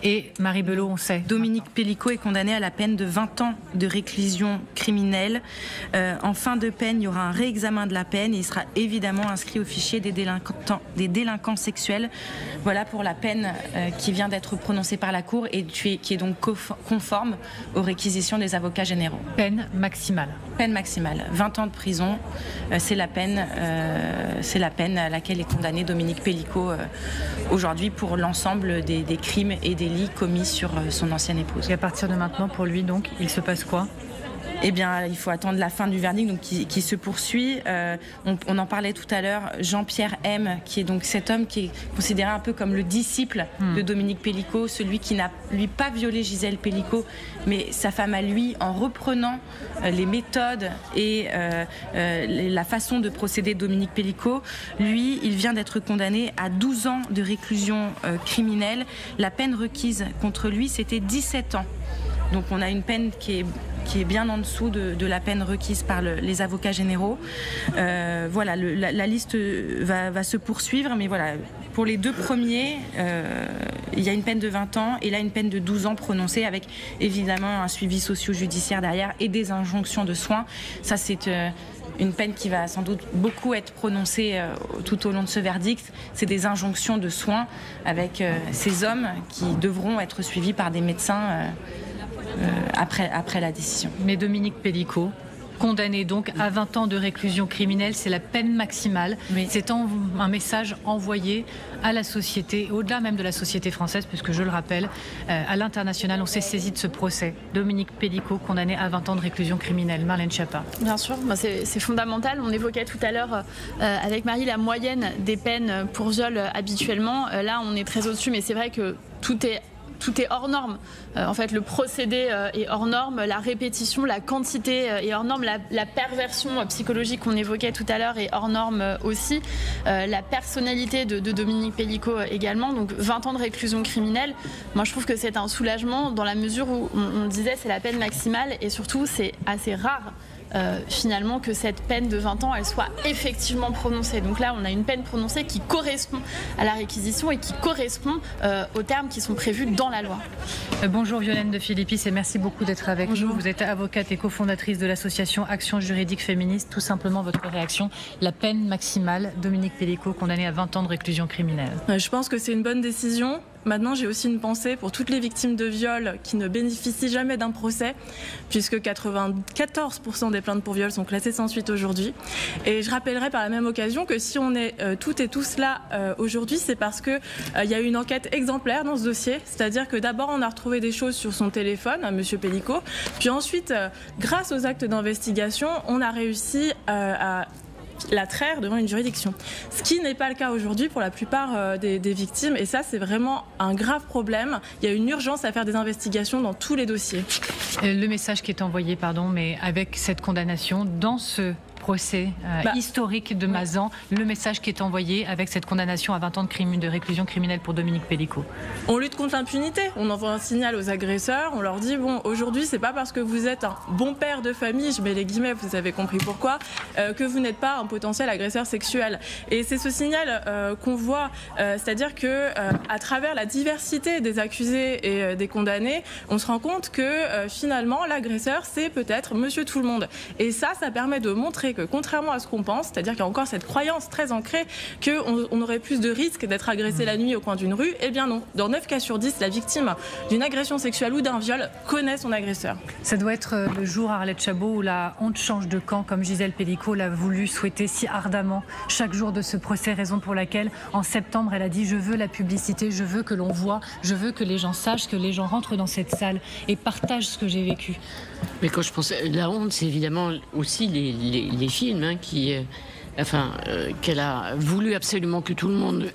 Et Marie Belot, on sait. Dominique Pellicot est condamné à la peine de 20 ans de réclusion criminelle. En fin de peine, il y aura un réexamen de la peine et il sera évidemment inscrit au fichier des délinquants sexuels. Voilà pour la peine qui vient d'être prononcée par la Cour et qui est donc conforme aux réquisitions des avocats généraux. Peine maximale. Peine maximale. 20 ans de prison, c'est la peine à laquelle est condamné Dominique Pellicot aujourd'hui pour l'ensemble des crimes et délits commis sur son ancienne épouse. Et à partir de maintenant, pour lui, donc, il se passe quoi ? Eh bien, il faut attendre la fin du verdict donc, qui se poursuit. On en parlait tout à l'heure, Jean-Pierre M, qui est donc cet homme qui est considéré un peu comme le disciple de Dominique Pellicot, celui qui n'a, lui, pas violé Gisèle Pellicot, mais sa femme à lui, en reprenant les méthodes et la façon de procéder de Dominique Pellicot. Lui, il vient d'être condamné à 12 ans de réclusion criminelle. La peine requise contre lui, c'était 17 ans. Donc on a une peine qui est bien en dessous de la peine requise par les avocats généraux. Voilà, la liste va se poursuivre, mais voilà, pour les deux premiers, il y a une peine de 20 ans et là une peine de 12 ans prononcée avec évidemment un suivi socio-judiciaire derrière et des injonctions de soins. Ça, c'est une peine qui va sans doute beaucoup être prononcée tout au long de ce verdict. C'est des injonctions de soins avec ces hommes qui devront être suivis par des médecins après la décision. Mais Dominique Pellicot, condamné donc à 20 ans de réclusion criminelle, c'est la peine maximale. Oui. C'est un message envoyé à la société, au-delà même de la société française, puisque je le rappelle, à l'international, on s'est saisi de ce procès. Dominique Pellicot, condamné à 20 ans de réclusion criminelle. Marlène Schiappa. Bien sûr, c'est fondamental. On évoquait tout à l'heure avec Marie la moyenne des peines pour viol habituellement. Là, on est très au-dessus, mais c'est vrai que tout est hors norme. En fait, le procédé est hors norme, la répétition, la quantité est hors norme, la perversion psychologique qu'on évoquait tout à l'heure est hors norme aussi. La personnalité de Dominique Pellicot également. Donc 20 ans de réclusion criminelle, moi je trouve que c'est un soulagement dans la mesure où on disait c'est la peine maximale et surtout c'est assez rare. Finalement que cette peine de 20 ans elle soit effectivement prononcée. Donc là on a une peine prononcée qui correspond à la réquisition et qui correspond aux termes qui sont prévus dans la loi. Bonjour Violaine de Philippis et merci beaucoup d'être avec nous. Vous êtes avocate et cofondatrice de l'association Action Juridique Féministe. Tout simplement votre réaction, la peine maximale, Dominique Pellicot condamné à 20 ans de réclusion criminelle. Je pense que c'est une bonne décision. Maintenant, j'ai aussi une pensée pour toutes les victimes de viol qui ne bénéficient jamais d'un procès, puisque 94% des plaintes pour viol sont classées sans suite aujourd'hui. Et je rappellerai par la même occasion que si on est toutes et tous là aujourd'hui, c'est parce qu'il y a eu une enquête exemplaire dans ce dossier. C'est-à-dire que d'abord, on a retrouvé des choses sur son téléphone, Monsieur Pellicot, puis ensuite, grâce aux actes d'investigation, on a réussi à la traire devant une juridiction. Ce qui n'est pas le cas aujourd'hui pour la plupart des victimes. Et ça, c'est vraiment un grave problème. Il y a une urgence à faire des investigations dans tous les dossiers. Le message qui est envoyé, mais avec cette condamnation, dans ce procès historique de Mazan, le message qui est envoyé avec cette condamnation à 20 ans de réclusion criminelle pour Dominique Pellicot. On lutte contre l'impunité. On envoie un signal aux agresseurs. On leur dit, bon, aujourd'hui, c'est pas parce que vous êtes un bon père de famille, je mets les guillemets, vous avez compris pourquoi, que vous n'êtes pas un potentiel agresseur sexuel. Et c'est ce signal qu'on voit, c'est-à-dire que à travers la diversité des accusés et des condamnés, on se rend compte que finalement, l'agresseur, c'est peut-être Monsieur Tout-le-Monde. Et ça permet de montrer que contrairement à ce qu'on pense, c'est-à-dire qu'il y a encore cette croyance très ancrée qu'on aurait plus de risques d'être agressé la nuit au coin d'une rue, eh bien non. Dans 9 cas sur 10, la victime d'une agression sexuelle ou d'un viol connaît son agresseur. Ça doit être le jour, Arlette Chabot, où la honte change de camp, comme Gisèle Pellicot l'a voulu, souhaiter si ardemment chaque jour de ce procès, raison pour laquelle en septembre elle a dit « je veux la publicité, je veux que l'on voit, je veux que les gens sachent, que les gens rentrent dans cette salle et partagent ce que j'ai vécu ». Mais quand je pense, la honte, c'est évidemment aussi les films qu'elle a voulu absolument que tout le monde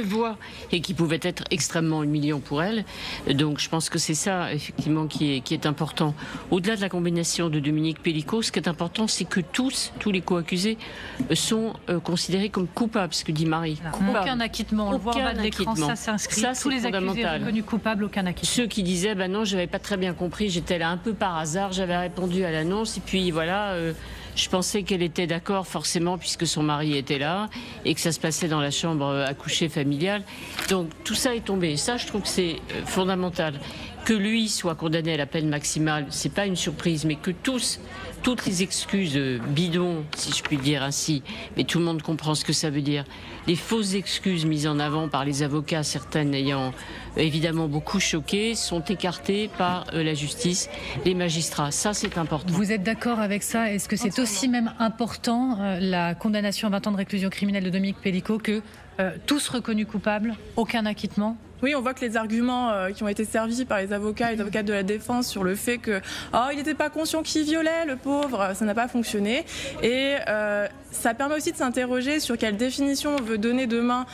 voit et qui pouvaient être extrêmement humiliants pour elle. Donc je pense que c'est ça effectivement qui est important. Au-delà de la combinaison de Dominique Pellicot, ce qui est important, c'est que tous les co-accusés sont considérés comme coupables, ce que dit Marie. Aucun acquittement, on le voit en bas de l'écran, ça s'inscrit. Tous les accusés reconnus coupables, aucun acquittement. Ceux qui disaient non, je n'avais pas très bien compris, j'étais là un peu par hasard, j'avais répondu à l'annonce et puis voilà. Je pensais qu'elle était d'accord forcément puisque son mari était là et que ça se passait dans la chambre à coucher familiale. Donc tout ça est tombé. Ça, je trouve que c'est fondamental. Que lui soit condamné à la peine maximale, c'est pas une surprise, mais que toutes les excuses bidons, si je puis dire ainsi, mais tout le monde comprend ce que ça veut dire, les fausses excuses mises en avant par les avocats, certaines ayant évidemment beaucoup choqué, sont écartées par la justice, les magistrats. Ça, c'est important. Vous êtes d'accord avec ça? Est-ce que c'est aussi même important, la condamnation à 20 ans de réclusion criminelle de Dominique Pélicaud, que tous reconnus coupables, aucun acquittement? Oui, on voit que les arguments qui ont été servis par les avocats de la défense sur le fait que il n'était pas conscient qu'il violait, le pauvre, ça n'a pas fonctionné. Et ça permet aussi de s'interroger sur quelle définition on veut donner demain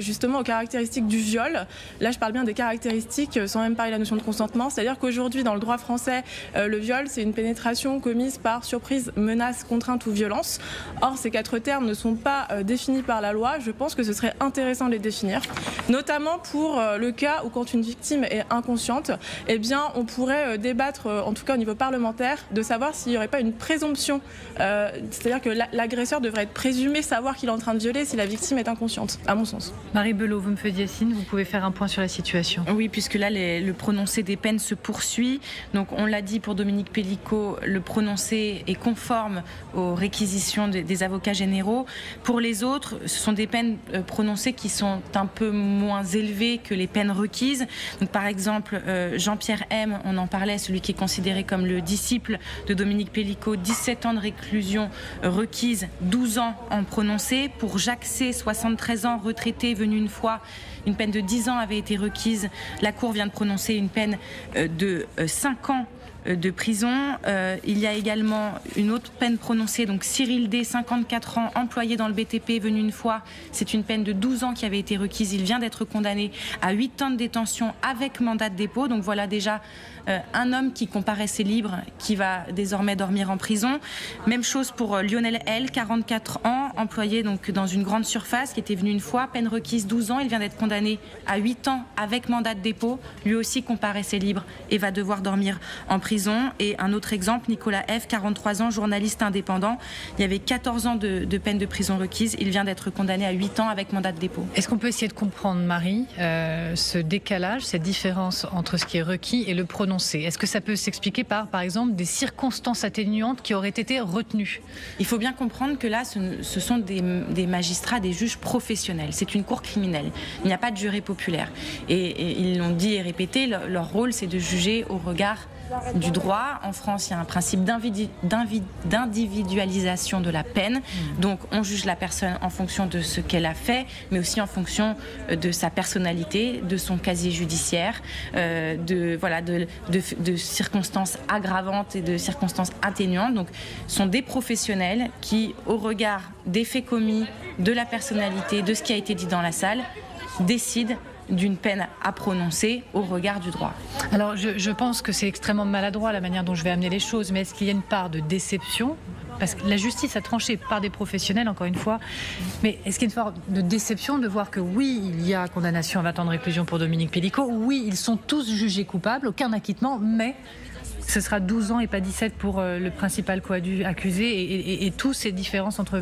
justement aux caractéristiques du viol. Là, je parle bien des caractéristiques sans même parler de la notion de consentement. C'est-à-dire qu'aujourd'hui, dans le droit français, le viol, c'est une pénétration commise par surprise, menace, contrainte ou violence. Or, ces 4 termes ne sont pas définis par la loi. Je pense que ce serait intéressant de les définir, notamment pour le cas où quand une victime est inconsciente, eh bien, on pourrait débattre, en tout cas au niveau parlementaire, de savoir s'il n'y aurait pas une présomption. C'est-à-dire que l'agresseur devrait être présumé savoir qu'il est en train de violer si la victime est inconsciente, à mon sens. Marie Belot, vous me faisiez signe, vous pouvez faire un point sur la situation. Oui, puisque là, le prononcé des peines se poursuit. Donc, on l'a dit pour Dominique Pélicaud, le prononcé est conforme aux réquisitions des avocats généraux. Pour les autres, ce sont des peines prononcées qui sont un peu moins élevées que les peines requises. Donc, par exemple, Jean-Pierre M, on en parlait, celui qui est considéré comme le disciple de Dominique Pélicaud, 17 ans de réclusion requise, 12 ans en prononcé. Pour Jacques C, 73 ans, retraité, venu une fois, une peine de 10 ans avait été requise. La Cour vient de prononcer une peine de 5 ans de prison. Il y a également une autre peine prononcée, donc Cyril D, 54 ans, employé dans le BTP, venu une fois. C'est une peine de 12 ans qui avait été requise. Il vient d'être condamné à 8 ans de détention avec mandat de dépôt. Donc voilà déjà un homme qui comparaissait libre, qui va désormais dormir en prison. Même chose pour Lionel L, 44 ans, employé donc dans une grande surface, qui était venu une fois, peine requise 12 ans. Il vient d'être condamné à 8 ans avec mandat de dépôt. Lui aussi comparaissait libre et va devoir dormir en prison. Et un autre exemple, Nicolas F, 43 ans, journaliste indépendant. Il y avait 14 ans de peine de prison requise. Il vient d'être condamné à 8 ans avec mandat de dépôt. Est-ce qu'on peut essayer de comprendre, Marie, ce décalage, cette différence entre ce qui est requis et le prononcé? Est-ce que ça peut s'expliquer par exemple, des circonstances atténuantes qui auraient été retenues? Il faut bien comprendre que là, ce sont des magistrats, des juges professionnels. C'est une cour criminelle. Il n'y a pas de juré populaire. Et ils l'ont dit et répété, leur rôle, c'est de juger au regard du droit. En France, il y a un principe d'individualisation de la peine. Donc, on juge la personne en fonction de ce qu'elle a fait, mais aussi en fonction de sa personnalité, de son casier judiciaire, de circonstances aggravantes et de circonstances atténuantes. Donc, ce sont des professionnels qui, au regard des faits commis, de la personnalité, de ce qui a été dit dans la salle, décident d'une peine à prononcer au regard du droit. Alors je pense que c'est extrêmement maladroit la manière dont je vais amener les choses, mais est-ce qu'il y a une part de déception? Parce que la justice a tranché par des professionnels, encore une fois, mais est-ce qu'il y a une part de déception de voir que oui, il y a condamnation à 20 ans de réclusion pour Dominique Pélicaud, oui, ils sont tous jugés coupables, aucun acquittement, mais ce sera 12 ans et pas 17 pour le principal accusé et toutes ces différences entre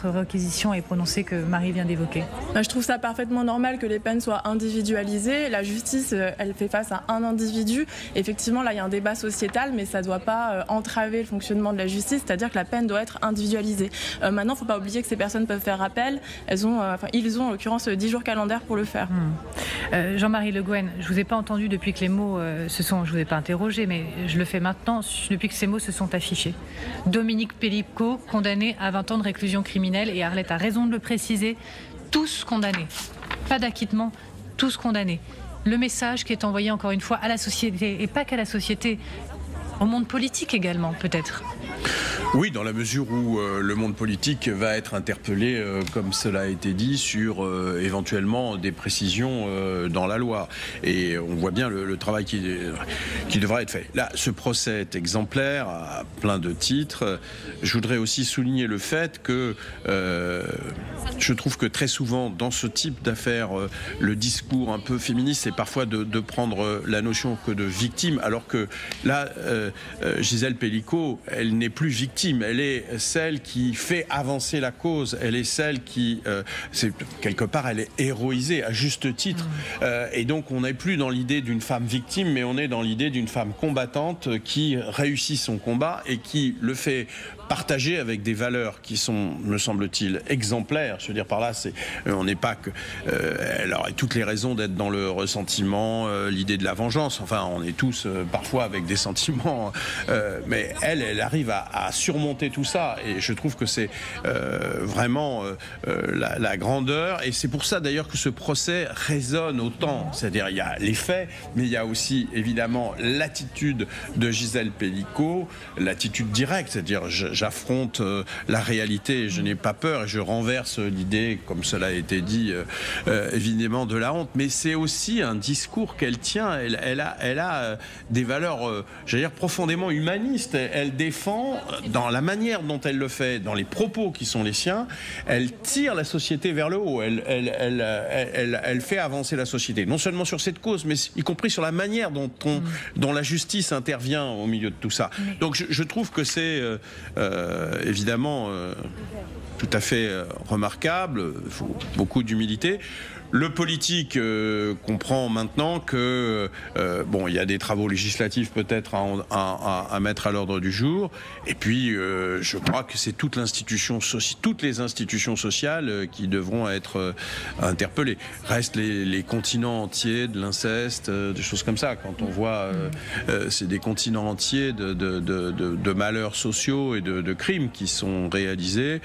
réquisition et prononcé que Marie vient d'évoquer. Je trouve ça parfaitement normal que les peines soient individualisées. La justice, elle fait face à un individu. Effectivement, là, il y a un débat sociétal, mais ça ne doit pas entraver le fonctionnement de la justice, c'est-à-dire que la peine doit être individualisée. Maintenant, il ne faut pas oublier que ces personnes peuvent faire appel. Ils ont en l'occurrence 10 jours calendaires pour le faire. Jean-Marie Le Guen, je ne vous ai pas entendu depuis que les mots je ne vous ai pas interrogé, mais je le fais maintenant depuis que ces mots se sont affichés. Dominique Pélicaud, condamné à 20 ans de réclusion criminelle, et Arlette a raison de le préciser, tous condamnés. Pas d'acquittement, tous condamnés. Le message qui est envoyé encore une fois à la société, et pas qu'à la société, au monde politique également, peut-être. Oui, dans la mesure où le monde politique va être interpellé, comme cela a été dit, sur éventuellement des précisions dans la loi. Et on voit bien le travail qui devra être fait. Là, ce procès est exemplaire à plein de titres. Je voudrais aussi souligner le fait que je trouve que très souvent, dans ce type d'affaires, le discours un peu féministe, c'est parfois de prendre la notion que de victime, alors que là, Gisèle Pélicaud, elle n'est plus victime victime, elle est celle qui fait avancer la cause, elle est celle qui, quelque part, elle est héroïsée à juste titre. Et donc on n'est plus dans l'idée d'une femme victime, mais on est dans l'idée d'une femme combattante qui réussit son combat et qui le fait partager avec des valeurs qui sont, me semble-t-il, exemplaires. Je veux dire par là, on n'est pas que... elle aurait toutes les raisons d'être dans le ressentiment, l'idée de la vengeance. Enfin, on est tous parfois avec des sentiments, mais elle arrive à surmonter tout ça. Et je trouve que c'est vraiment la grandeur. Et c'est pour ça d'ailleurs que ce procès résonne autant. C'est-à-dire, il y a les faits, mais il y a aussi évidemment l'attitude de Gisèle Pelicot, l'attitude directe, c'est-à-dire j'affronte la réalité et je n'ai pas peur et je renverse l'idée, comme cela a été dit, évidemment de la honte. Mais c'est aussi un discours qu'elle tient. Elle a des valeurs, j'allais dire, profondément humanistes. Elle défend, dans la manière dont elle le fait, dans les propos qui sont les siens, elle tire la société vers le haut. Elle fait avancer la société. Non seulement sur cette cause, mais y compris sur la manière dont la justice intervient au milieu de tout ça. Donc je trouve que c'est évidemment tout à fait remarquable. Il faut beaucoup d'humilité. Le politique comprend maintenant que bon, il y a des travaux législatifs peut-être à mettre à l'ordre du jour. Et puis, je crois que c'est toutes les institutions sociales qui devront être interpellées. Restent les continents entiers de l'inceste, des choses comme ça. Quand on voit, c'est des continents entiers de malheurs sociaux et de crimes qui sont réalisés.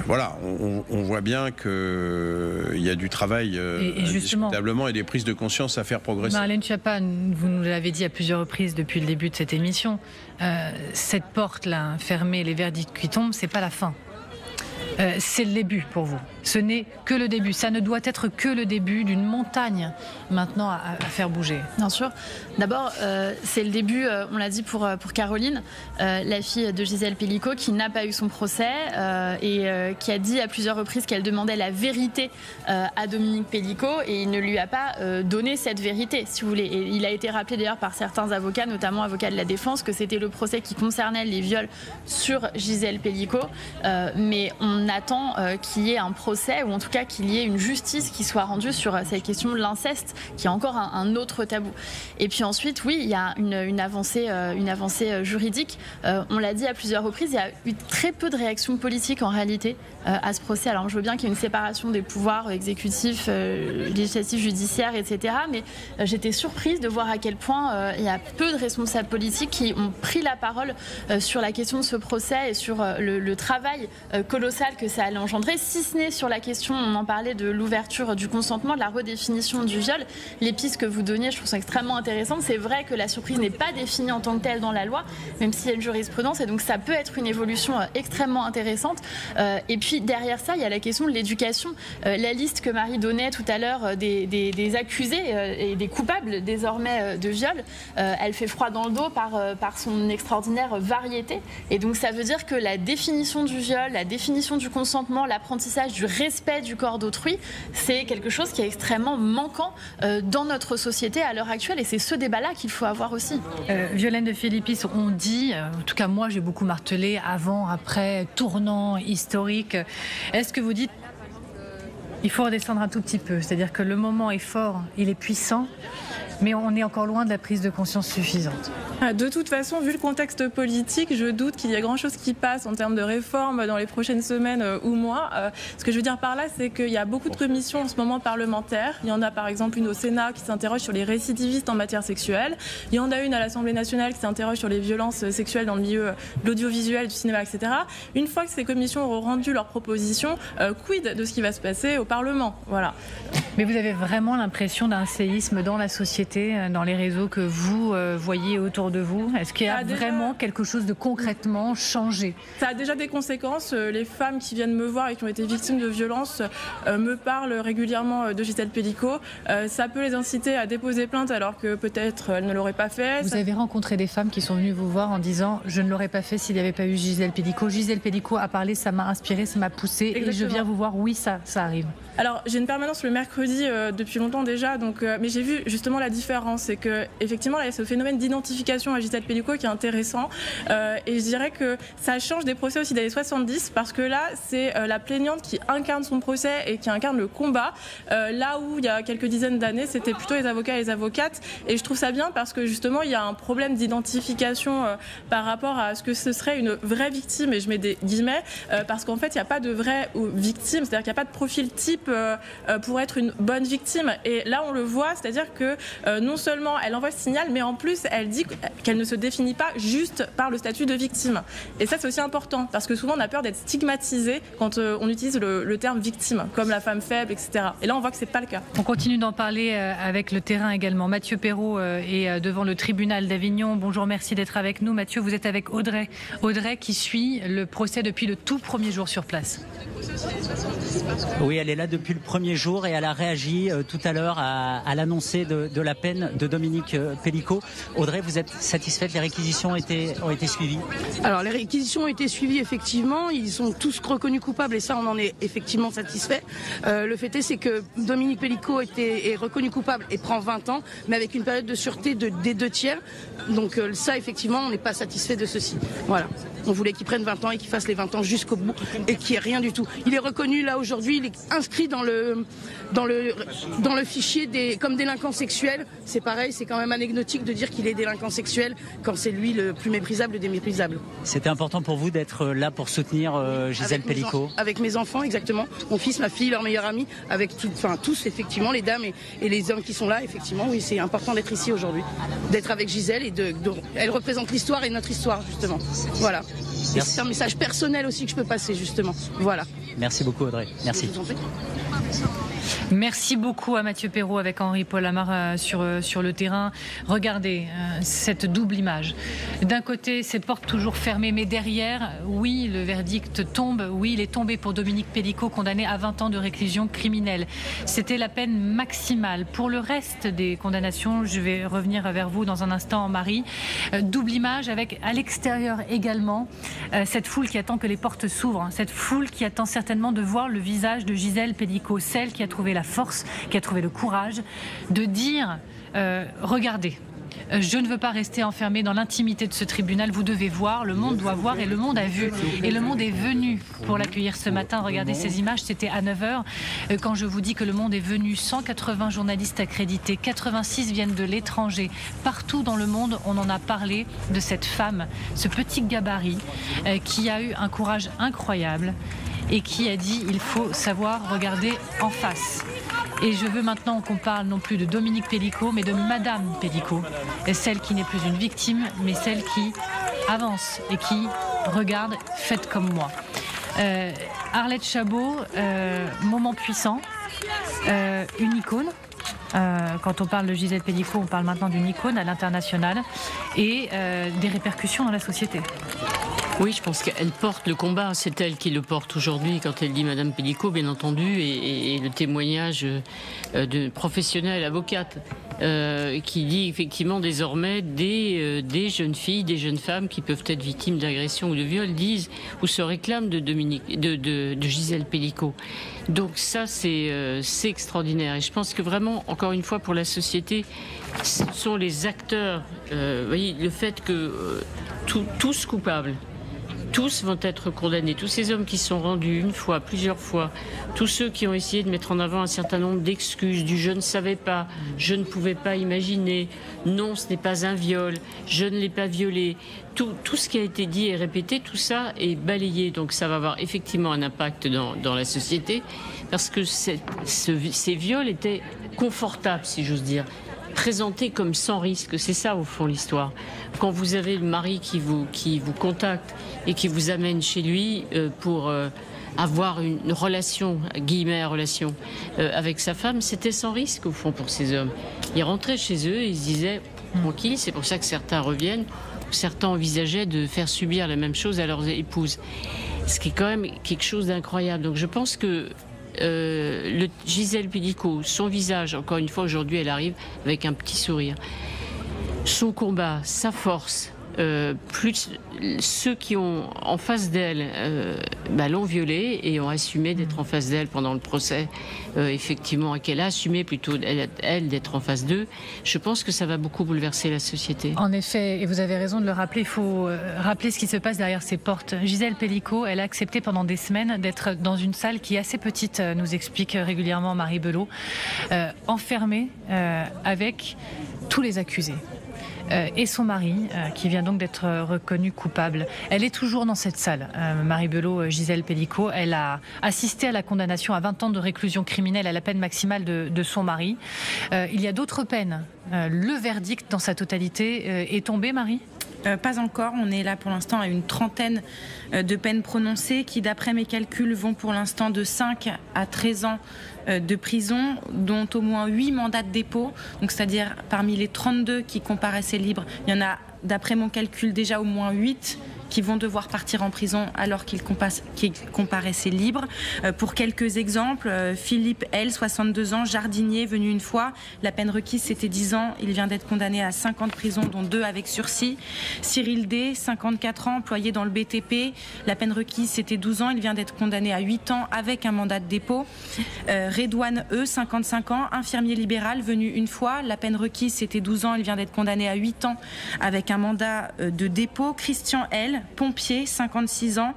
Voilà, on voit bien qu'il y a du travail indiscutablement et des prises de conscience à faire progresser. Marlène Schiappa, vous nous l'avez dit à plusieurs reprises depuis le début de cette émission, cette porte-là fermée, les verdicts qui tombent, c'est pas la fin. C'est le début pour vous. Ce n'est que le début. Ça ne doit être que le début d'une montagne maintenant à faire bouger. Bien sûr. D'abord, c'est le début, on l'a dit pour Caroline, la fille de Gisèle Pelicot, qui n'a pas eu son procès et qui a dit à plusieurs reprises qu'elle demandait la vérité à Dominique Pelicot et il ne lui a pas donné cette vérité, si vous voulez. Et il a été rappelé d'ailleurs par certains avocats, notamment avocats de la défense, que c'était le procès qui concernait les viols sur Gisèle Pelicot, mais on attend qu'il y ait un procès ou en tout cas qu'il y ait une justice qui soit rendue sur cette question de l'inceste, qui est encore un autre tabou. Et puis ensuite, oui, il y a une avancée juridique. On l'a dit à plusieurs reprises, il y a eu très peu de réactions politiques en réalité à ce procès. Alors je veux bien qu'il y ait une séparation des pouvoirs exécutifs, législatifs, judiciaires, etc. Mais j'étais surprise de voir à quel point il y a peu de responsables politiques qui ont pris la parole sur la question de ce procès et sur le travail colossal que ça allait engendrer, si ce n'est sur la question, on en parlait, de l'ouverture du consentement, de la redéfinition du viol. Les pistes que vous donniez, je trouve ça extrêmement intéressante. C'est vrai que la surprise n'est pas définie en tant que telle dans la loi, même s'il y a une jurisprudence, et donc ça peut être une évolution extrêmement intéressante. Et puis derrière ça, il y a la question de l'éducation. La liste que Marie donnait tout à l'heure des accusés et des coupables désormais de viol, elle fait froid dans le dos par son extraordinaire variété. Et donc ça veut dire que la définition du viol, la définition du consentement, l'apprentissage du respect du corps d'autrui, c'est quelque chose qui est extrêmement manquant dans notre société à l'heure actuelle et c'est ce débat-là qu'il faut avoir aussi. Violaine de Philippis, on dit, en tout cas moi j'ai beaucoup martelé, avant, après, tournant, historique. Est-ce que vous dites il faut redescendre un tout petit peu, c'est-à-dire que le moment est fort, il est puissant, mais on est encore loin de la prise de conscience suffisante? De toute façon, vu le contexte politique, je doute qu'il y ait grand-chose qui passe en termes de réforme dans les prochaines semaines ou mois. Ce que je veux dire par là, c'est qu'il y a beaucoup de commissions en ce moment parlementaires. Il y en a par exemple une au Sénat qui s'interroge sur les récidivistes en matière sexuelle. Il y en a une à l'Assemblée nationale qui s'interroge sur les violences sexuelles dans le milieu de l'audiovisuel, du cinéma, etc. Une fois que ces commissions auront rendu leurs propositions, quid de ce qui va se passer au Parlement? Voilà. Mais vous avez vraiment l'impression d'un séisme dans la société, dans les réseaux que vous voyez autour de vous? Est-ce qu'il y a vraiment quelque chose de concrètement changé? Ça a déjà des conséquences. Les femmes qui viennent me voir et qui ont été victimes de violences me parlent régulièrement de Gisèle Pelicot. Ça peut les inciter à déposer plainte alors que peut-être elles ne l'auraient pas fait. Vous avez rencontré des femmes qui sont venues vous voir en disant « je ne l'aurais pas fait s'il n'y avait pas eu Gisèle Pelicot. Gisèle Pelicot a parlé, ça m'a inspiré, ça m'a poussé et je viens vous voir, oui, ça arrive ». Alors j'ai une permanence le mercredi depuis longtemps déjà, donc, mais j'ai vu justement la différence différence, c'est que effectivement là, il y a ce phénomène d'identification à Gisèle Pelicot qui est intéressant, et je dirais que ça change des procès aussi des années 70, parce que là c'est la plaignante qui incarne son procès et qui incarne le combat, là où il y a quelques dizaines d'années c'était plutôt les avocats et les avocates, et je trouve ça bien parce que justement il y a un problème d'identification par rapport à ce que ce serait une vraie victime, et je mets des guillemets, parce qu'en fait il n'y a pas de vraie victime, c'est-à-dire qu'il n'y a pas de profil type pour être une bonne victime, et là on le voit, c'est-à-dire que non seulement elle envoie ce signal, mais en plus elle dit qu'elle ne se définit pas juste par le statut de victime, et ça c'est aussi important parce que souvent on a peur d'être stigmatisé quand on utilise le terme victime, comme la femme faible, etc. Et là on voit que c'est pas le cas. On continue d'en parler avec le terrain également. Mathieu Perrault est devant le tribunal d'Avignon. Bonjour, merci d'être avec nous. Mathieu, vous êtes avec Audrey. Audrey qui suit le procès depuis le tout premier jour sur place. Oui, elle est là depuis le premier jour et elle a réagi tout à l'heure à l'annoncé de la peine de Dominique Pelicot. Audrey, vous êtes satisfaite? Les réquisitions ont été suivies? Alors, les réquisitions ont été suivies, effectivement. Ils sont tous reconnus coupables et ça, on en est effectivement satisfait. Le fait est, c'est que Dominique Pelicot est reconnu coupable et prend 20 ans, mais avec une période de sûreté des 2/3. Donc ça, effectivement, on n'est pas satisfait de ceci. Voilà. On voulait qu'il prenne 20 ans et qu'il fasse les 20 ans jusqu'au bout et qu'il n'y ait rien du tout. Il est reconnu là aujourd'hui, il est inscrit dans le fichier comme délinquant sexuel. C'est pareil, c'est quand même anecdotique de dire qu'il est délinquant sexuel quand c'est lui le plus méprisable des méprisables. C'était important pour vous d'être là pour soutenir Gisèle Pelicot? Avec mes enfants, exactement. Mon fils, ma fille, leur meilleur ami, avec tous effectivement, les dames et les hommes qui sont là, effectivement. Oui, c'est important d'être ici aujourd'hui, d'être avec Gisèle et elle représente l'histoire et notre histoire justement. Voilà. Et c'est un message personnel aussi que je peux passer justement. Voilà. Merci beaucoup Audrey. Merci. Merci beaucoup à Mathieu Perrault avec Henri-Paul Amar sur le terrain. Regardez cette double image. D'un côté, ces portes toujours fermées, mais derrière, oui, le verdict tombe. Oui, il est tombé pour Dominique Pelicot, condamné à 20 ans de réclusion criminelle. C'était la peine maximale. Pour le reste des condamnations, je vais revenir vers vous dans un instant, Marie. Double image avec, à l'extérieur également, cette foule qui attend que les portes s'ouvrent. Cette foule qui attend certainement de voir le visage de Gisèle Pelicot, celle qui a trouvé la force, qui a trouvé le courage de dire regardez, je ne veux pas rester enfermée dans l'intimité de ce tribunal, vous devez voir, le monde doit voir, et le monde a vu, et le monde est venu pour l'accueillir ce matin. Regardez ces images, c'était à 9h, quand je vous dis que le monde est venu. 180 journalistes accrédités, 86 viennent de l'étranger, partout dans le monde on en a parlé de cette femme, ce petit gabarit qui a eu un courage incroyable et qui a dit il faut savoir regarder en face. Et je veux maintenant qu'on parle non plus de Dominique Pelicot, mais de Madame Pelicot, celle qui n'est plus une victime, mais celle qui avance et qui regarde, faites comme moi. Arlette Chabot, moment puissant, une icône. Quand on parle de Gisèle Pelicot, on parle maintenant d'une icône à l'international et des répercussions dans la société. Oui, je pense qu'elle porte le combat. C'est elle qui le porte aujourd'hui quand elle dit Madame Pelicot, bien entendu, et le témoignage de professionnelle avocate qui dit effectivement désormais des jeunes filles, des jeunes femmes qui peuvent être victimes d'agression ou de viol disent ou se réclament de Gisèle Pelicot. Donc ça, c'est extraordinaire. Et je pense que vraiment, encore une fois, pour la société, ce sont les acteurs. Vous voyez, le fait que tous coupables, tous vont être condamnés. Tous ces hommes qui sont rendus une fois, plusieurs fois, tous ceux qui ont essayé de mettre en avant un certain nombre d'excuses, du je ne savais pas, je ne pouvais pas imaginer, non, ce n'est pas un viol, je ne l'ai pas violé. Tout ce qui a été dit et répété, tout ça est balayé. Donc ça va avoir effectivement un impact dans la société parce que ces viols étaient confortables, si j'ose dire. Présenté comme sans risque, c'est ça au fond l'histoire. Quand vous avez le mari qui vous contacte et qui vous amène chez lui pour avoir une relation, guillemets, relation avec sa femme, c'était sans risque au fond pour ces hommes. Ils rentraient chez eux et ils se disaient tranquille, c'est pour ça que certains reviennent, certains envisageaient de faire subir la même chose à leurs épouses. Ce qui est quand même quelque chose d'incroyable. Donc je pense que Gisèle Pelicot, son visage, encore une fois aujourd'hui elle arrive avec un petit sourire. Son combat, sa force, plus ceux qui ont en face d'elle l'ont violée et ont assumé d'être en face d'elle pendant le procès, effectivement, et qu'elle a assumé plutôt elle d'être en face d'eux, je pense que ça va beaucoup bouleverser la société. En effet, et vous avez raison de le rappeler, il faut rappeler ce qui se passe derrière ces portes. Gisèle Pelicot, elle a accepté pendant des semaines d'être dans une salle qui est assez petite, nous explique régulièrement Marie Belot, enfermée avec tous les accusés. Et son mari, qui vient donc d'être reconnu coupable. Elle est toujours dans cette salle, Marie Belot, Gisèle Pelicot. Elle a assisté à la condamnation à 20 ans de réclusion criminelle à la peine maximale de son mari. Il y a d'autres peines. Le verdict dans sa totalité est tombé, Marie ? Pas encore, on est là pour l'instant à une trentaine de peines prononcées qui, d'après mes calculs, vont pour l'instant de 5 à 13 ans de prison, dont au moins 8 mandats de dépôt. Donc, c'est-à-dire parmi les 32 qui comparaissaient libres, il y en a, d'après mon calcul, déjà au moins 8 qui vont devoir partir en prison alors qu'ils comparaissaient libres. Pour quelques exemples, Philippe L, 62 ans, jardinier, venu une fois. La peine requise, c'était 10 ans. Il vient d'être condamné à 5 ans de prison, dont 2 avec sursis. Cyril D, 54 ans, employé dans le BTP. La peine requise, c'était 12 ans. Il vient d'être condamné à 8 ans avec un mandat de dépôt. Redouane E, 55 ans, infirmier libéral, venu une fois. La peine requise, c'était 12 ans. Il vient d'être condamné à 8 ans avec un mandat de dépôt. Christian L, pompier, 56 ans,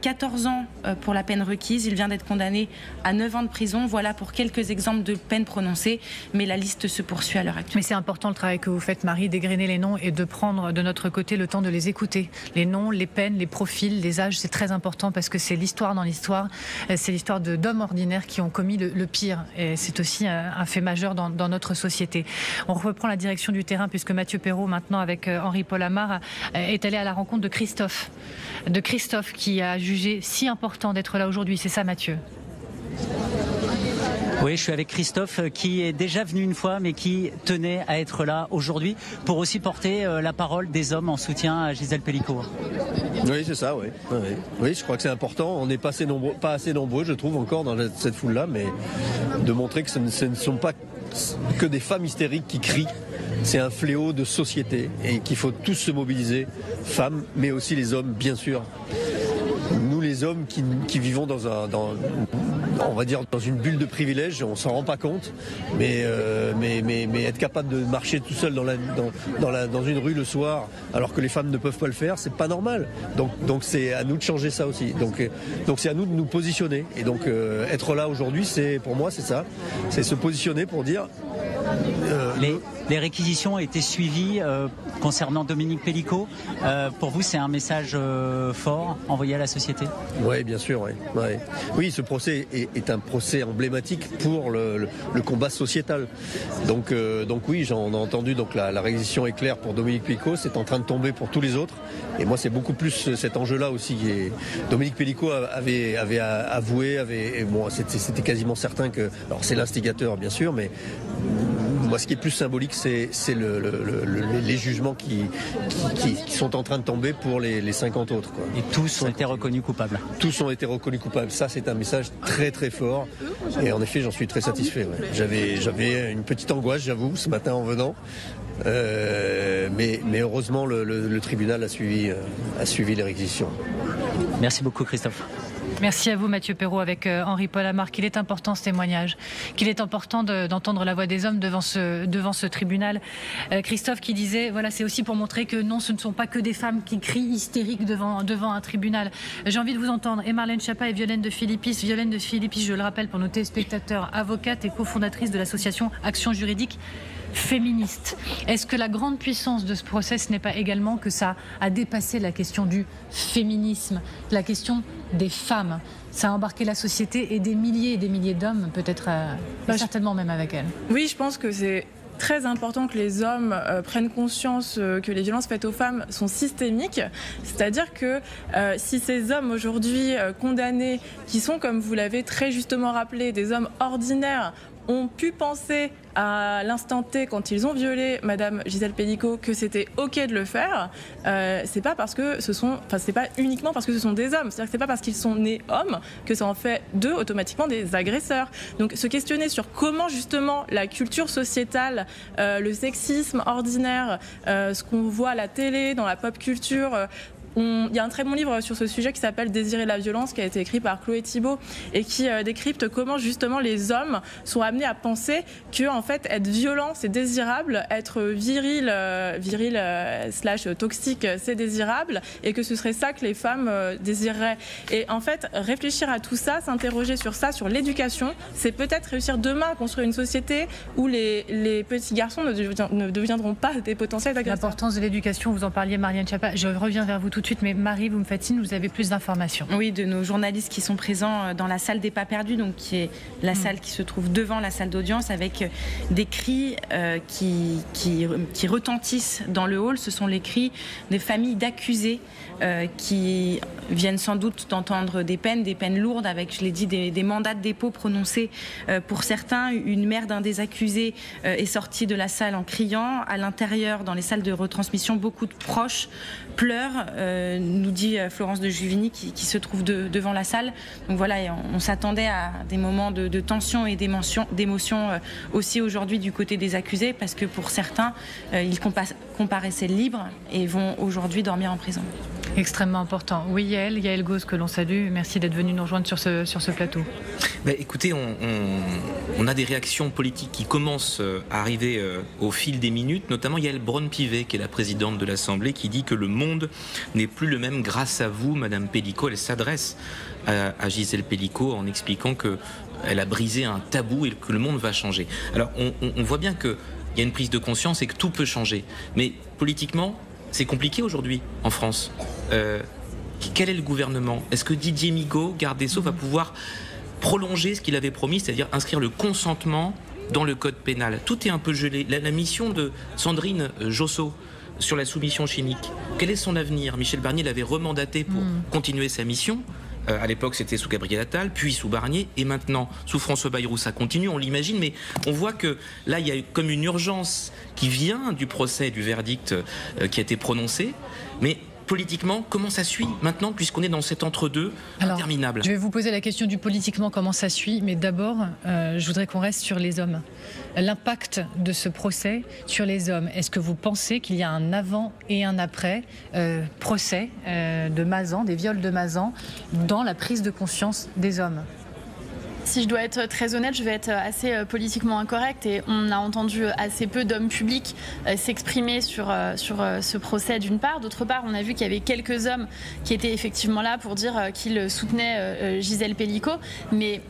14 ans pour la peine requise. Il vient d'être condamné à 9 ans de prison. Voilà pour quelques exemples de peines prononcées, mais la liste se poursuit à l'heure actuelle. Mais c'est important le travail que vous faites, Marie, d'égrener les noms et de prendre de notre côté le temps de les écouter. Les noms, les peines, les profils, les âges, c'est très important parce que c'est l'histoire dans l'histoire. C'est l'histoire d'hommes ordinaires qui ont commis le pire. Et c'est aussi un fait majeur dans notre société. On reprend la direction du terrain puisque Mathieu Perrault, maintenant avec Henri-Paul Amar, est allé à la rencontre de Christophe qui a jugé si important d'être là aujourd'hui. C'est ça, Mathieu ? Oui, je suis avec Christophe qui est déjà venu une fois mais qui tenait à être là aujourd'hui pour aussi porter la parole des hommes en soutien à Gisèle Pelicot. Oui, c'est ça, oui. Oui, je crois que c'est important. On n'est pas assez nombreux, je trouve, encore dans cette foule-là, mais de montrer que ce ne sont pas que des femmes hystériques qui crient. C'est un fléau de société et qu'il faut tous se mobiliser, femmes, mais aussi les hommes, bien sûr. Nous, les hommes qui vivons on va dire dans une bulle de privilèges, on s'en rend pas compte, mais être capable de marcher tout seul dans une rue le soir, alors que les femmes ne peuvent pas le faire, c'est pas normal. Donc c'est à nous de changer ça aussi. Donc c'est à nous de nous positionner. Et donc être là aujourd'hui, pour moi, c'est ça, c'est se positionner pour dire. Les réquisitions ont été suivies concernant Dominique Pelicot. Pour vous, c'est un message fort envoyé à la société ? Oui, bien sûr. Ouais. Oui, ce procès est un procès emblématique pour le combat sociétal. Donc oui, j'en ai entendu. Donc la réquisition est claire pour Dominique Pelicot. C'est en train de tomber pour tous les autres. Et moi, c'est beaucoup plus cet enjeu-là aussi. Dominique Pelicot avait avoué, c'était quasiment certain que. Alors c'est l'instigateur, bien sûr, mais. Moi, ce qui est plus symbolique, c'est les jugements qui sont en train de tomber pour les 50 autres. Quoi. Et tous ont été reconnus coupables. Tous ont été reconnus coupables. Ça, c'est un message très très fort. Et en effet, j'en suis très satisfait. Ouais. J'avais une petite angoisse, j'avoue, ce matin en venant. Mais heureusement, le tribunal a suivi les réquisitions. Merci beaucoup, Christophe. Merci à vous, Mathieu Perrault, avec Henri-Paul Amar. Qu'il est important ce témoignage, qu'il est important d'entendre la voix des hommes devant ce tribunal. Christophe qui disait, voilà, c'est aussi pour montrer que non, ce ne sont pas que des femmes qui crient hystériques devant un tribunal. J'ai envie de vous entendre. Et Marlène Schiappa et Violaine de Philippis. Violaine de Philippis, je le rappelle pour nos téléspectateurs, avocate et cofondatrice de l'association Action Juridique Féministe. Est-ce que la grande puissance de ce procès, ce n'est pas également que ça a dépassé la question du féminisme, la question des femmes? Ça a embarqué la société et des milliers d'hommes, peut-être certainement même avec elles. Oui, je pense que c'est très important que les hommes prennent conscience que les violences faites aux femmes sont systémiques. C'est-à-dire que si ces hommes aujourd'hui condamnés, qui sont, comme vous l'avez très justement rappelé, des hommes ordinaires, ont pu penser à l'instant T, quand ils ont violé Madame Gisèle Pelicot, que c'était ok de le faire, c'est pas parce que c'est pas uniquement parce que ce sont des hommes. C'est-à-dire que c'est pas parce qu'ils sont nés hommes que ça en fait d'eux automatiquement des agresseurs. Donc se questionner sur comment justement la culture sociétale, le sexisme ordinaire, ce qu'on voit à la télé, dans la pop culture. Il y a un très bon livre sur ce sujet qui s'appelle Désirer la violence, qui a été écrit par Chloé Thibault et qui décrypte comment justement les hommes sont amenés à penser que en fait être violent c'est désirable, être viril / toxique c'est désirable et que ce serait ça que les femmes désireraient. Et en fait réfléchir à tout ça, s'interroger sur ça, sur l'éducation, c'est peut-être réussir demain à construire une société où les petits garçons ne deviendront pas des potentiels agresseurs. L'importance de l'éducation, vous en parliez Marianne Schiappa, je reviens vers vous tout de suite, mais Marie, vous me faites signe, vous avez plus d'informations. Oui, de nos journalistes qui sont présents dans la salle des pas perdus, donc qui est la salle qui se trouve devant la salle d'audience, avec des cris qui retentissent dans le hall. Ce sont les cris des familles d'accusés qui viennent sans doute d'entendre des peines lourdes, avec, je l'ai dit, des mandats de dépôt prononcés pour certains. Une mère d'un des accusés est sortie de la salle en criant. À l'intérieur, dans les salles de retransmission, beaucoup de proches pleurent, nous dit Florence de Juvigny qui se trouve devant la salle. Donc voilà, on s'attendait à des moments de tension et d'émotion aussi aujourd'hui du côté des accusés, parce que pour certains, ils comparaissaient libres et vont aujourd'hui dormir en prison. Extrêmement important. Oui, Yael Gauze, que l'on salue. Merci d'être venu nous rejoindre sur ce plateau. Écoutez, on a des réactions politiques qui commencent à arriver au fil des minutes, notamment Yael Braun-Pivet, qui est la présidente de l'Assemblée, qui dit que le monde n'est plus le même grâce à vous, Madame Pelicot. Elle s'adresse à Gisèle Pelicot en expliquant qu'elle a brisé un tabou et que le monde va changer. Alors, on voit bien qu'il y a une prise de conscience et que tout peut changer. Mais politiquement, c'est compliqué aujourd'hui en France. Quel est le gouvernement? Est-ce que Didier Migaud, garde des Sceaux, va pouvoir prolonger ce qu'il avait promis, c'est-à-dire inscrire le consentement dans le code pénal? Tout est un peu gelé. La mission de Sandrine Josso sur la soumission chimique, quel est son avenir? Michel Barnier l'avait remandaté pour continuer sa mission. À l'époque, c'était sous Gabriel Attal, puis sous Barnier, et maintenant, sous François Bayrou, ça continue, on l'imagine, mais on voit que là, il y a comme une urgence qui vient du procès, du verdict qui a été prononcé, mais politiquement, comment ça suit maintenant, puisqu'on est dans cet entre-deux interminable? Je vais vous poser la question du politiquement, comment ça suit, mais d'abord, je voudrais qu'on reste sur les hommes. L'impact de ce procès sur les hommes, est-ce que vous pensez qu'il y a un avant et un après procès de Mazan, des viols de Mazan, dans la prise de conscience des hommes? Si je dois être très honnête, je vais être assez politiquement incorrecte, et on a entendu assez peu d'hommes publics s'exprimer sur ce procès d'une part. D'autre part, on a vu qu'il y avait quelques hommes qui étaient effectivement là pour dire qu'ils soutenaient Gisèle Pelicot, mais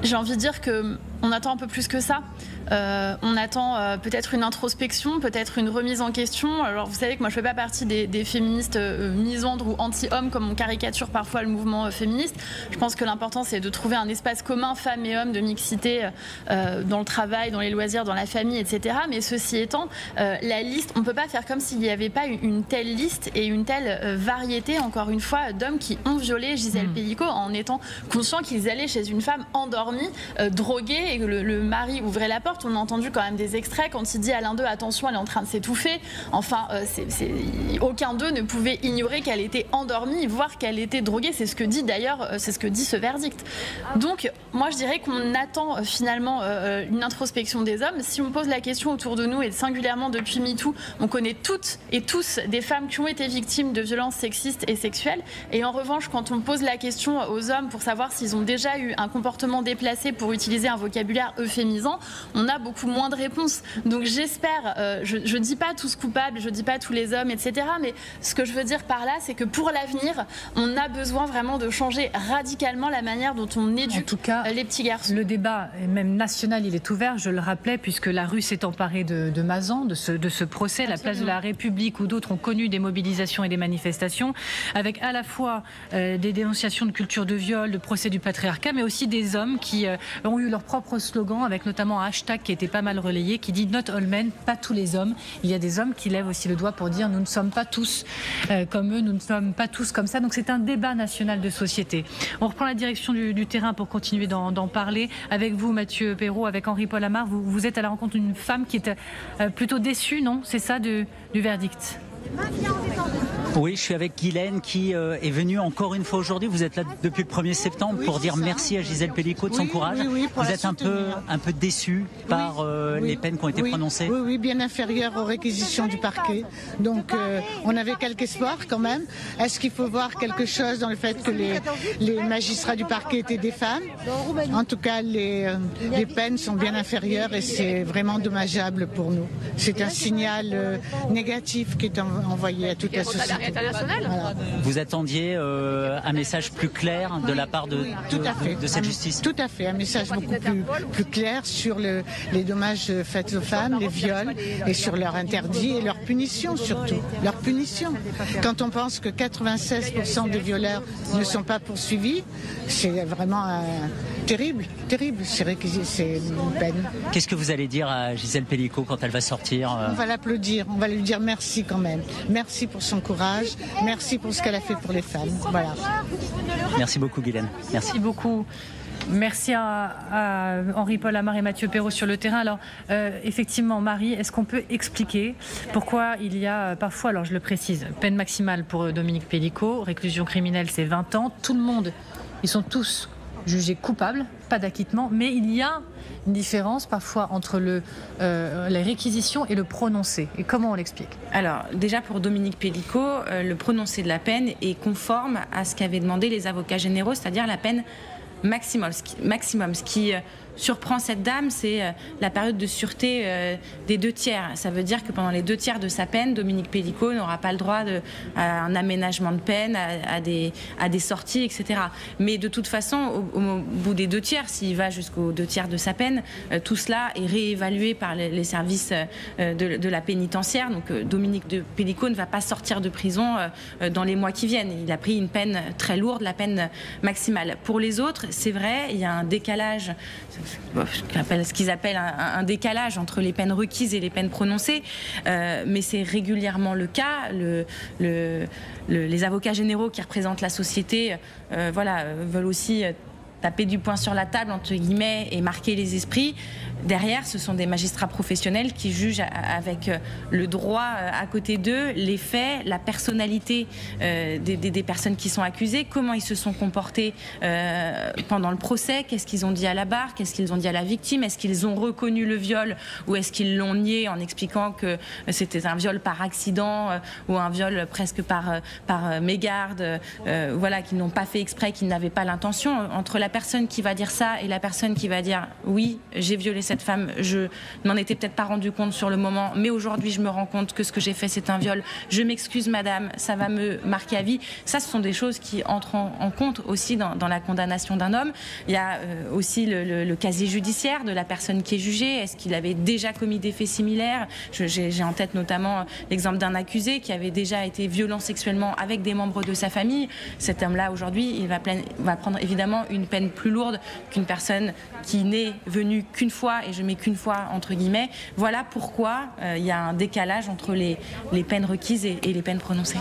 j'ai envie de dire qu'on attend un peu plus que ça. On attend peut-être une introspection, peut-être une remise en question. Alors vous savez que moi je ne fais pas partie des féministes misandres ou anti-hommes comme on caricature parfois le mouvement féministe. Je pense que l'important c'est de trouver un espace commun femmes et hommes, de mixité dans le travail, dans les loisirs, dans la famille, etc. Mais ceci étant, la liste, on ne peut pas faire comme s'il n'y avait pas une telle liste et une telle variété, encore une fois, d'hommes qui ont violé Gisèle Pelicot en étant conscients qu'ils allaient chez une femme endormie, droguée, et que le mari ouvrait la porte. On a entendu quand même des extraits quand il dit à l'un d'eux attention, elle est en train de s'étouffer. Enfin, aucun d'eux ne pouvait ignorer qu'elle était endormie, voire qu'elle était droguée. C'est ce que dit d'ailleurs, c'est ce que dit ce verdict. Donc moi je dirais qu'on attend finalement une introspection des hommes. Si on pose la question autour de nous, et singulièrement depuis MeToo, on connaît toutes et tous des femmes qui ont été victimes de violences sexistes et sexuelles. Et en revanche, quand on pose la question aux hommes pour savoir s'ils ont déjà eu un comportement déplacé, pour utiliser un vocabulaire euphémisant, on a beaucoup moins de réponses. Donc j'espère, je dis pas tous coupables, je dis pas tous les hommes, etc. Mais ce que je veux dire par là, c'est que pour l'avenir, on a besoin vraiment de changer radicalement la manière dont on éduque les petits garçons. Le débat, même national, il est ouvert, je le rappelais, puisque la rue s'est emparée de Mazan, de ce procès. Absolument. La place de la République, où d'autres ont connu des mobilisations et des manifestations, avec à la fois des dénonciations de culture de viol, de procès du patriarcat, mais aussi des hommes qui ont eu leur propre slogan, avec notamment un hashtag hashtag qui a été pas mal relayé, qui dit Not all men, pas tous les hommes. Il y a des hommes qui lèvent aussi le doigt pour dire nous ne sommes pas tous comme eux, nous ne sommes pas tous comme ça. Donc c'est un débat national de société. On reprend la direction du terrain pour continuer d'en parler. Avec vous, Mathieu Perrault, avec Henri-Paul Amar, vous êtes à la rencontre d'une femme qui est plutôt déçue, non? C'est ça du verdict? Oui, je suis avec Guylaine qui est venue encore une fois aujourd'hui. Vous êtes là depuis le 1er septembre pour dire merci à Gisèle Pelicot de son courage. Vous êtes un peu déçu par les peines qui ont été prononcées. Oui, bien inférieures aux réquisitions du parquet. Donc on avait quelque espoir quand même. Est-ce qu'il faut voir quelque chose dans le fait que les magistrats du parquet étaient des femmes? En tout cas, les peines sont bien inférieures et c'est vraiment dommageable pour nous. C'est un signal négatif qui est envoyé à toute la société. Voilà. Vous attendiez un message plus clair de la part de cette justice? Tout à fait, un message beaucoup plus clair sur les dommages faits aux femmes, les viols, et sur leur interdit et leur punition surtout. Leur punition. Quand on pense que 96% des violeurs ne sont pas poursuivis, c'est vraiment terrible. C'est une peine. Qu'est-ce que vous allez dire à Gisèle Pelicot quand elle va sortir? On va l'applaudir, on va lui dire merci quand même. Merci pour son courage, merci pour ce qu'elle a fait pour les femmes. Voilà. Merci beaucoup, Guylaine. Merci beaucoup. Merci à Henri-Paul Amar et Mathieu Perrault sur le terrain. Alors, effectivement, Marie, est-ce qu'on peut expliquer pourquoi il y a parfois, alors je le précise, peine maximale pour Dominique Pelicot, réclusion criminelle c'est 20 ans, tout le monde, ils sont tous jugés coupables, pas d'acquittement, mais il y a une différence parfois entre les réquisitions et le prononcé. Et comment on l'explique? Alors, déjà pour Dominique Pelicot, le prononcé de la peine est conforme à ce qu'avaient demandé les avocats généraux, c'est-à-dire la peine maximum. Ce qui surprend cette dame, c'est la période de sûreté des 2/3. Ça veut dire que pendant les 2/3 de sa peine, Dominique Pelicot n'aura pas le droit à un aménagement de peine, à des sorties, etc. Mais de toute façon, au bout des 2/3, s'il va jusqu'aux 2/3 de sa peine, tout cela est réévalué par les services de la pénitentiaire. Donc Dominique Pelicot ne va pas sortir de prison dans les mois qui viennent. Il a pris une peine très lourde, la peine maximale. Pour les autres, c'est vrai, il y a un décalage, ce qu'ils appellent un décalage entre les peines requises et les peines prononcées, mais c'est régulièrement le cas. Les avocats généraux qui représentent la société veulent aussi taper du poing sur la table, entre guillemets, et marquer les esprits. Derrière, ce sont des magistrats professionnels qui jugent avec le droit à côté d'eux, les faits, la personnalité des personnes qui sont accusées, comment ils se sont comportés pendant le procès, qu'est-ce qu'ils ont dit à la barre, qu'est-ce qu'ils ont dit à la victime, est-ce qu'ils ont reconnu le viol ou est-ce qu'ils l'ont nié en expliquant que c'était un viol par accident ou un viol presque par mégarde, qu'ils n'ont pas fait exprès, qu'ils n'avaient pas l'intention. Entre la personne qui va dire ça et la personne qui va dire oui, j'ai violé cette femme, je m'en étais peut-être pas rendu compte sur le moment, mais aujourd'hui je me rends compte que ce que j'ai fait c'est un viol, je m'excuse madame, ça va me marquer à vie. Ça, ce sont des choses qui entrent en compte aussi dans la condamnation d'un homme. Il y a aussi le casier judiciaire de la personne qui est jugée. Est-ce qu'il avait déjà commis des faits similaires? J'ai en tête notamment l'exemple d'un accusé qui avait déjà été violent sexuellement avec des membres de sa famille. Cet homme-là aujourd'hui, il va prendre évidemment une peine plus lourde qu'une personne qui n'est venue qu'une fois, et je mets qu'une fois entre guillemets. Voilà pourquoi il y a un décalage entre les peines requises et les peines prononcées.